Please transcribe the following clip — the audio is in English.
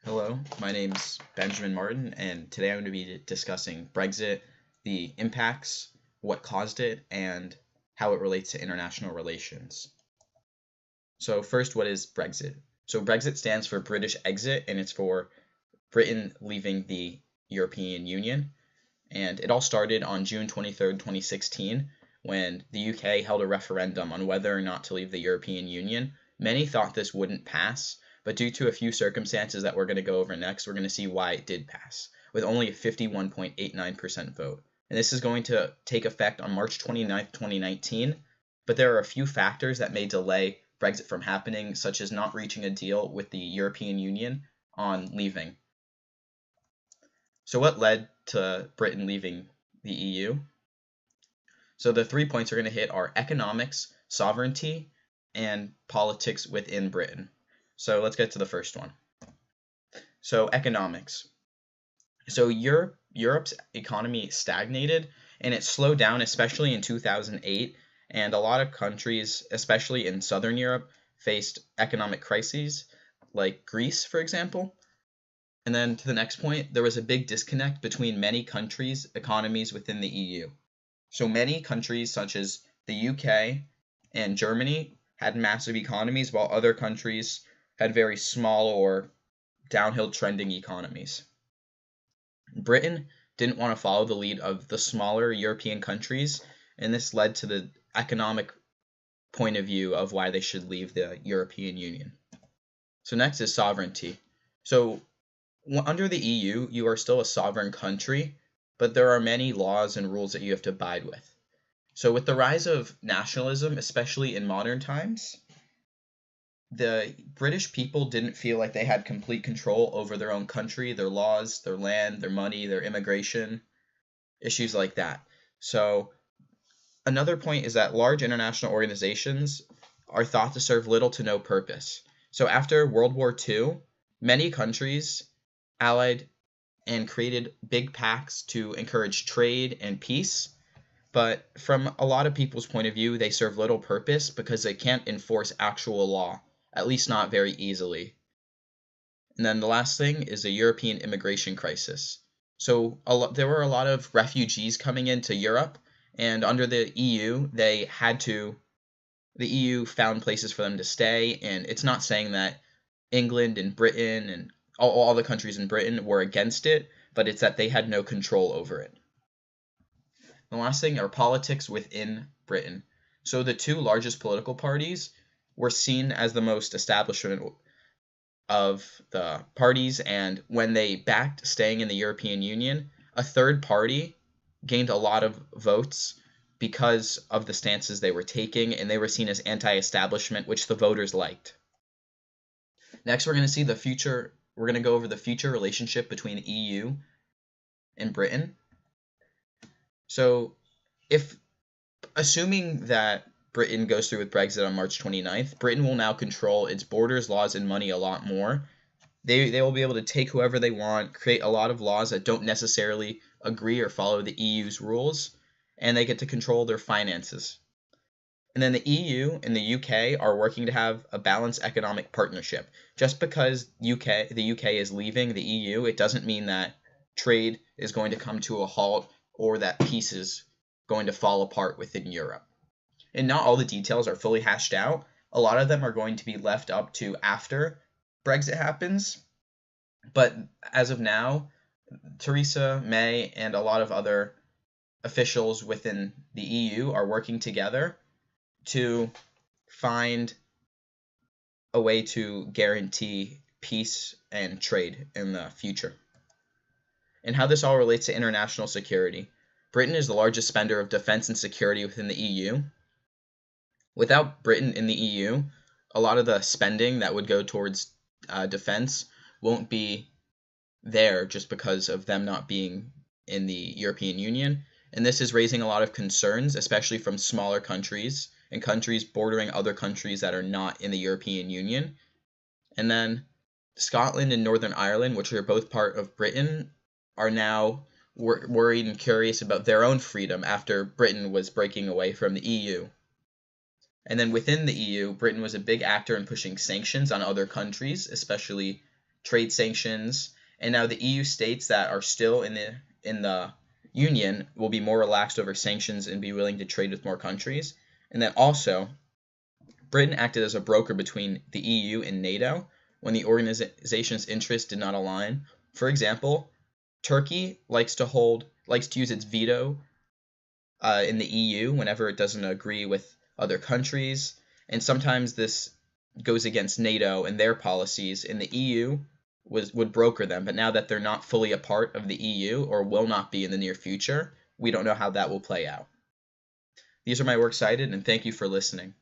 Hello, my name's Benjamin Martin, and today I'm going to be discussing Brexit, the impacts, what caused it, and how it relates to international relations. So first, what is Brexit? So Brexit stands for British exit, and it's for Britain leaving the European Union. And it all started on June 23rd, 2016, when the UK held a referendum on whether or not to leave the European Union. Many thought this wouldn't pass, but due to a few circumstances that we're going to go over next, we're going to see why it did pass, with only a 51.89% vote. And this is going to take effect on March 29th, 2019, but there are a few factors that may delay Brexit from happening, such as not reaching a deal with the European Union on leaving. So what led to Britain leaving the EU? So the 3 points we're going to hit are economics, sovereignty, and politics within Britain. So let's get to the first one. So economics. So Europe's economy stagnated and it slowed down, especially in 2008. And a lot of countries, especially in Southern Europe, faced economic crises, like Greece, for example. And then to the next point, there was a big disconnect between many countries' economies within the EU. So many countries, such as the UK and Germany, had massive economies, while other countries had very small or downhill trending economies. Britain didn't want to follow the lead of the smaller European countries, and this led to the economic point of view of why they should leave the European Union. So next is sovereignty. So under the EU, you are still a sovereign country, but there are many laws and rules that you have to abide with. So with the rise of nationalism, especially in modern times, the British people didn't feel like they had complete control over their own country, their laws, their land, their money, their immigration, issues like that. So another point is that large international organizations are thought to serve little to no purpose. So after World War II, many countries allied and created big pacts to encourage trade and peace, but from a lot of people's point of view, they serve little purpose because they can't enforce actual law, at least not very easily. And then the last thing is a European immigration crisis. So there were a lot of refugees coming into Europe, and under the EU, the EU found places for them to stay, and it's not saying that England and Britain and all the countries in Britain were against it, but it's that they had no control over it. The last thing are politics within Britain. So the two largest political parties were seen as the most establishment of the parties, and when they backed staying in the European Union, a third party gained a lot of votes because of the stances they were taking, and they were seen as anti-establishment, which the voters liked. Next, we're going to go over the future relationship between the EU and Britain. So assuming that Britain goes through with Brexit on March 29th, Britain will now control its borders, laws, and money a lot more. They will be able to take whoever they want, create a lot of laws that don't necessarily agree or follow the EU's rules, and they get to control their finances. And then the EU and the UK are working to have a balanced economic partnership. Just because the UK is leaving the EU, it doesn't mean that trade is going to come to a halt or that peace is going to fall apart within Europe. And not all the details are fully hashed out. A lot of them are going to be left up to after Brexit happens. But as of now, Theresa May and a lot of other officials within the EU are working together to find a way to guarantee peace and trade in the future. And how this all relates to international security. Britain is the largest spender of defense and security within the EU. Without Britain in the EU, a lot of the spending that would go towards defense won't be there just because of them not being in the European Union. And this is raising a lot of concerns, especially from smaller countries and countries bordering other countries that are not in the European Union. And then Scotland and Northern Ireland, which are both part of Britain, are now worried and curious about their own freedom after Britain was breaking away from the EU. And then within the EU, Britain was a big actor in pushing sanctions on other countries, especially trade sanctions. And now the EU states that are still in the Union will be more relaxed over sanctions and be willing to trade with more countries. And then also, Britain acted as a broker between the EU and NATO when the organization's interests did not align. For example, Turkey likes to use its veto in the EU whenever it doesn't agree with other countries, and sometimes this goes against NATO and their policies, and the EU would broker them. But now that they're not fully a part of the EU, or will not be in the near future, we don't know how that will play out. These are my works cited, and thank you for listening.